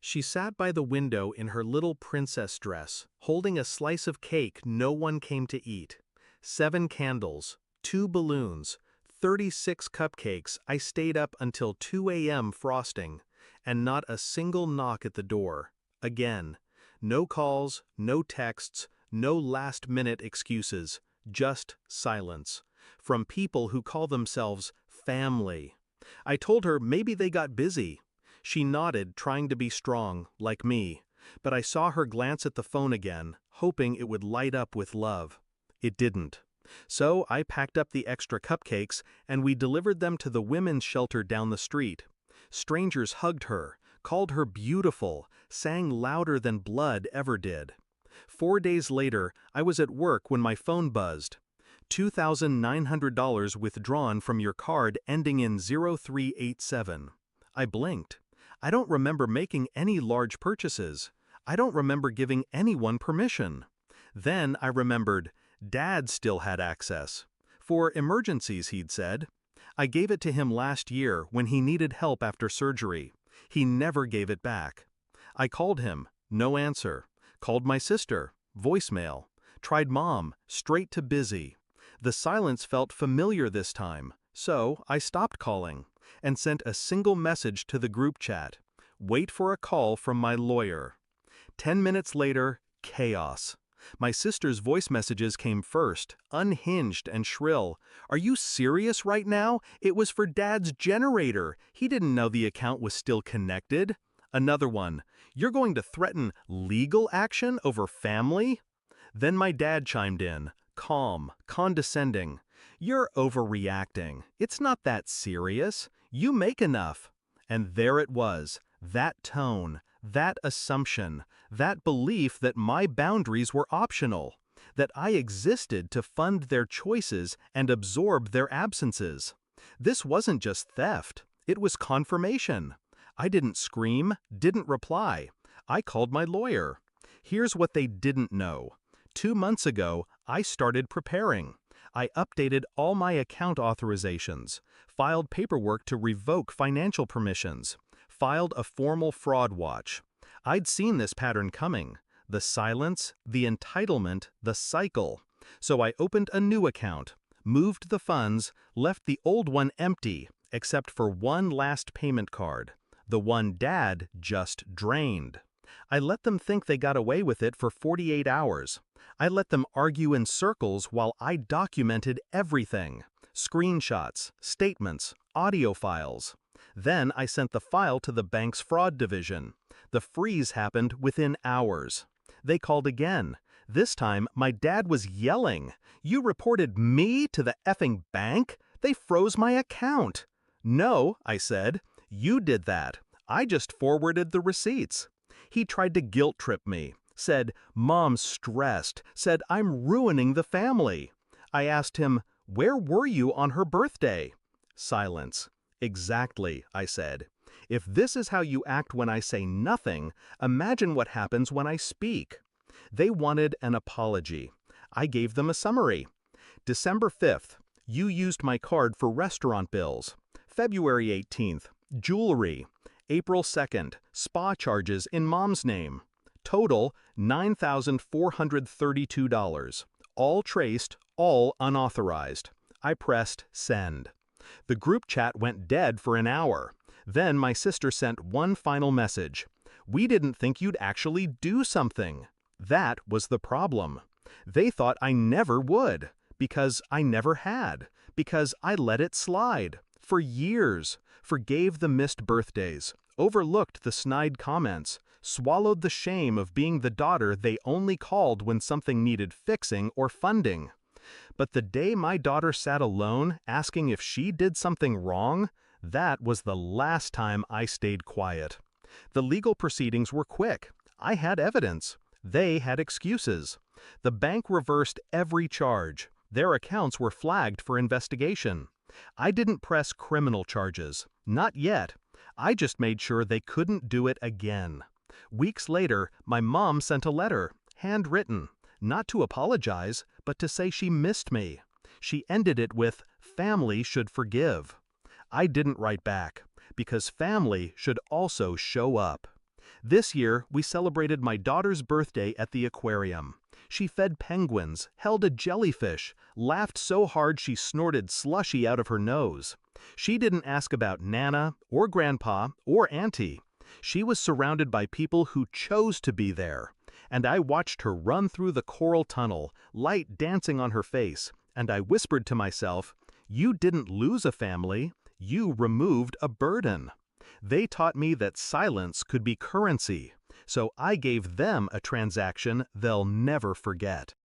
She sat by the window in her little princess dress, holding a slice of cake no one came to eat. 7 candles, 2 balloons, 36 cupcakes I stayed up until 2 a.m. frosting, and not a single knock at the door. Again. No calls, no texts, no last-minute excuses, just silence. From people who call themselves family. I told her maybe they got busy. She nodded, trying to be strong, like me, but I saw her glance at the phone again, hoping it would light up with love. It didn't. So I packed up the extra cupcakes and we delivered them to the women's shelter down the street. Strangers hugged her, called her beautiful, sang louder than blood ever did. 4 days later, I was at work when my phone buzzed. $2,900 withdrawn from your card ending in 0387. I blinked. I don't remember making any large purchases. I don't remember giving anyone permission. Then I remembered, Dad still had access. For emergencies, he'd said. I gave it to him last year when he needed help after surgery. He never gave it back. I called him, no answer. Called my sister, voicemail. Tried Mom, straight to busy. The silence felt familiar this time, so I stopped calling and sent a single message to the group chat. Wait for a call from my lawyer. 10 minutes later, chaos. My sister's voice messages came first, unhinged and shrill. Are you serious right now? It was for Dad's generator. He didn't know the account was still connected. Another one. You're going to threaten legal action over family? Then my dad chimed in, calm, condescending. You're overreacting. It's not that serious. You make enough. And there it was, that tone, that assumption, that belief that my boundaries were optional, that I existed to fund their choices and absorb their absences. This wasn't just theft, it was confirmation. I didn't scream, didn't reply. I called my lawyer. Here's what they didn't know. 2 months ago, I started preparing. I updated all my account authorizations, filed paperwork to revoke financial permissions, filed a formal fraud watch. I'd seen this pattern coming, the silence, the entitlement, the cycle. So I opened a new account, moved the funds, left the old one empty, except for one last payment card, the one Dad just drained. I let them think they got away with it for 48 hours. I let them argue in circles while I documented everything. Screenshots, statements, audio files. Then I sent the file to the bank's fraud division. The freeze happened within hours. They called again. This time, my dad was yelling. You reported me to the effing bank? They froze my account. No, I said. You did that. I just forwarded the receipts. He tried to guilt trip me. Said, Mom's stressed. Said, I'm ruining the family. I asked him, where were you on her birthday? Silence. Exactly, I said. If this is how you act when I say nothing, imagine what happens when I speak. They wanted an apology. I gave them a summary. December 5th, you used my card for restaurant bills. February 18th, jewelry. April 2nd, spa charges in Mom's name. Total, $9,432. All traced, all unauthorized. I pressed send. The group chat went dead for an hour. Then my sister sent one final message. We didn't think you'd actually do something. That was the problem. They thought I never would, because I never had, because I let it slide. For years, forgave the missed birthdays, overlooked the snide comments, swallowed the shame of being the daughter they only called when something needed fixing or funding. But the day my daughter sat alone asking if she did something wrong, that was the last time I stayed quiet. The legal proceedings were quick. I had evidence. They had excuses. The bank reversed every charge. Their accounts were flagged for investigation. I didn't press criminal charges. Not yet. I just made sure they couldn't do it again. Weeks later, my mom sent a letter, handwritten, not to apologize, but to say she missed me. She ended it with, family should forgive. I didn't write back, because family should also show up. This year, we celebrated my daughter's birthday at the aquarium. She fed penguins, held a jellyfish, laughed so hard she snorted slushy out of her nose. She didn't ask about Nana, or Grandpa, or Auntie. She was surrounded by people who chose to be there. And I watched her run through the coral tunnel, light dancing on her face, and I whispered to myself, "You didn't lose a family, you removed a burden." They taught me that silence could be currency, so I gave them a transaction they'll never forget.